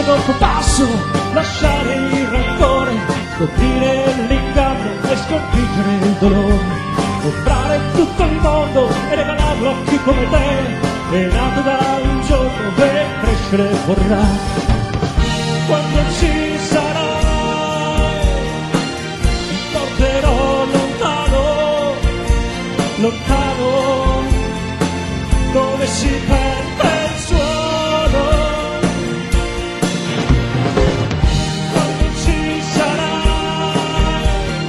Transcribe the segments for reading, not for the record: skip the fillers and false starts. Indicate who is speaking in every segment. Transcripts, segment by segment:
Speaker 1: dopo passo, lasciare il rancore, scoprire l'inganno e sconfiggere il dolore. Comprare tutto il mondo e regalarlo a chi come te è nato da un giorno per crescere vorrà. Quando ci sarai ti porterò lontano, lontano, dove si perde il suono. Quando ci sarai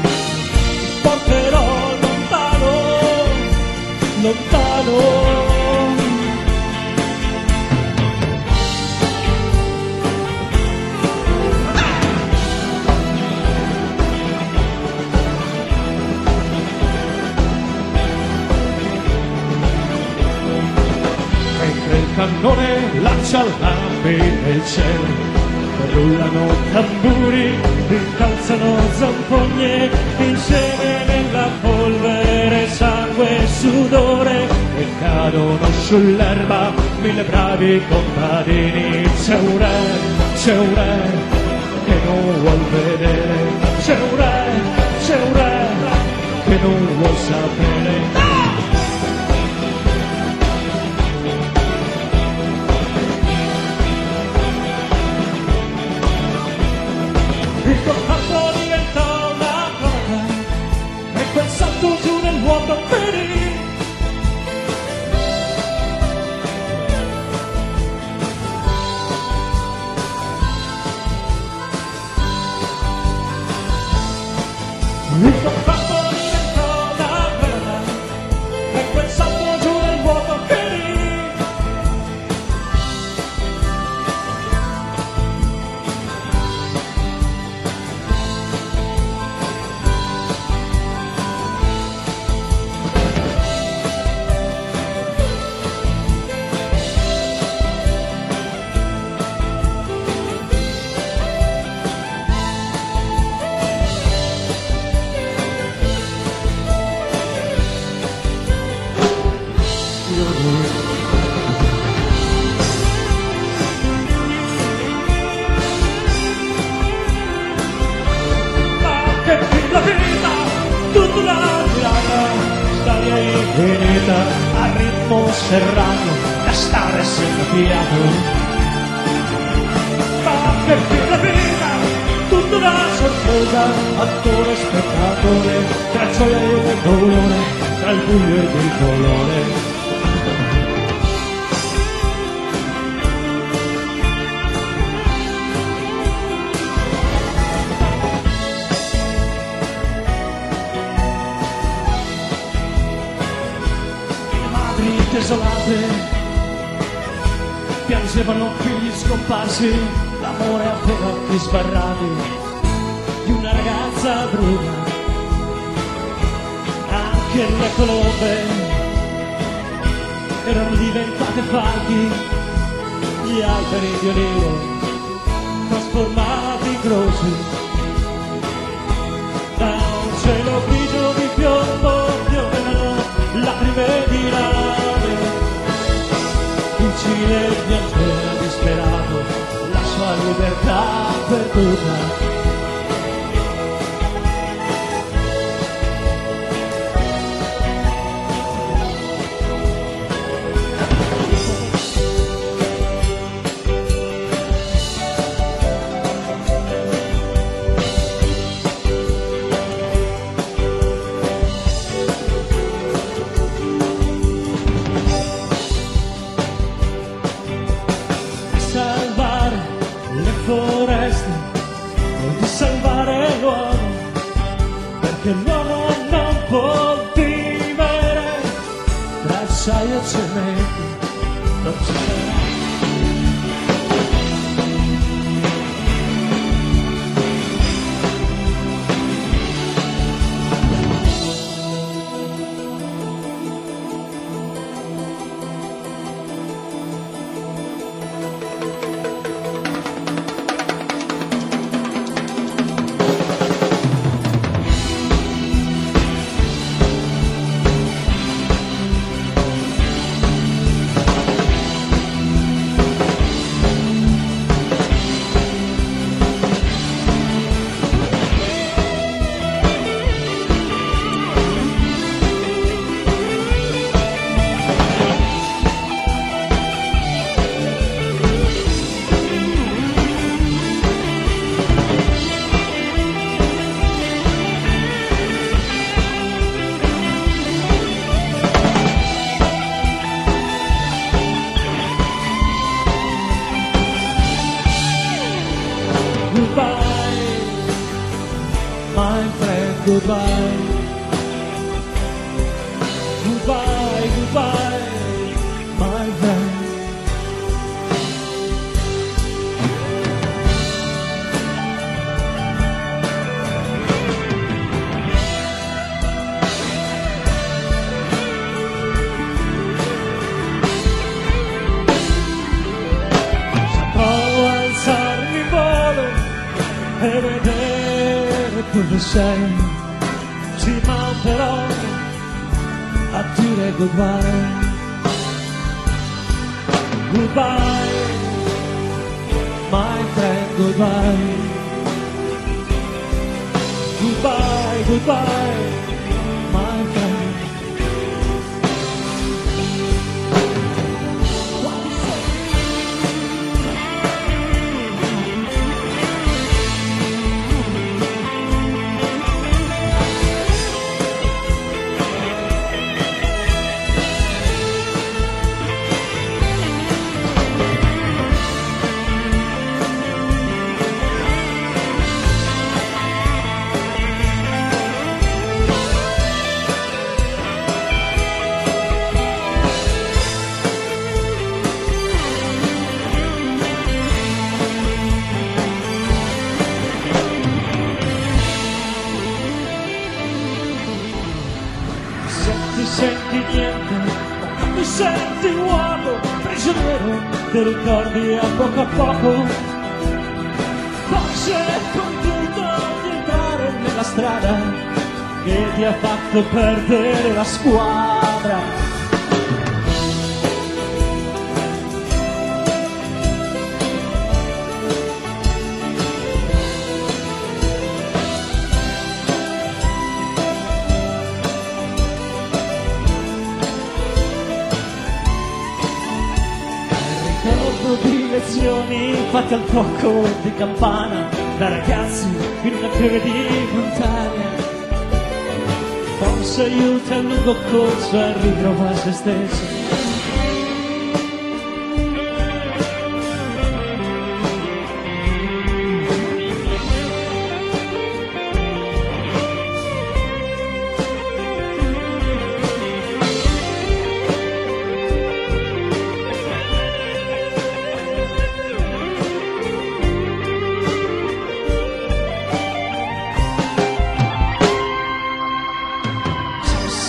Speaker 1: ti porterò lontano, lontano. Il cannone lancia lampi nel cielo, rullano tamburi, incalzano zampogne, insieme nella polvere, sangue e sudore, e cadono sull'erba mille bravi contadini. C'è un re che non vuol vedere, c'è un re che non vuol sapere. Il tuo corpo diventa una cronaca e quel salto giù nel vuoto finì. Il tuo corpo diventa una cronaca e quel salto giù nel vuoto finì. Infinita, a ritmo serrato, da stare senza fiato. Ma che fin la vita, tutta una sorpresa, attore e spettatore, tra gioia e dolore, tra il buio ed il colore. Desolate, piangevano figli scomparsi, l'amore appena occhi sbarrati di una ragazza bruna. Anche le colombe erano diventate falchi, gli alberi di olivo trasformati in croci. Da un cielo grigio di piombo piovevano lacrime di rame. In Cile piangeva disperato la sua libertà perduta.
Speaker 2: Foreste e di salvare l'uomo, perché l'uomo non può vivere tra acciaio e cemento, non ci sarà.
Speaker 1: goodbye. Goodbye, goodbye, my friend. E vedere dove sei, ci mancherò a dire goodbye. Goodbye, my friend, goodbye. Goodbye, goodbye, my friend. Senti niente, ma mi senti uomo, prigioniero dei ricordi a poco, forse convinto di entrare nella strada che ti ha fatto perdere la squadra. Di lezioni fatte al fuoco di campana da ragazzi in una pieve di montagna, forse aiuta il lungo corso a ritrovare se stesso.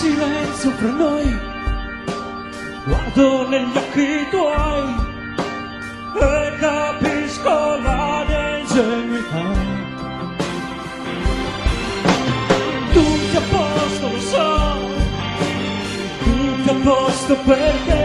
Speaker 1: Silenzio fra noi, guardo negli occhi tuoi e capisco la ingenuità. Tutto a posto, lo so, tutto a posto perché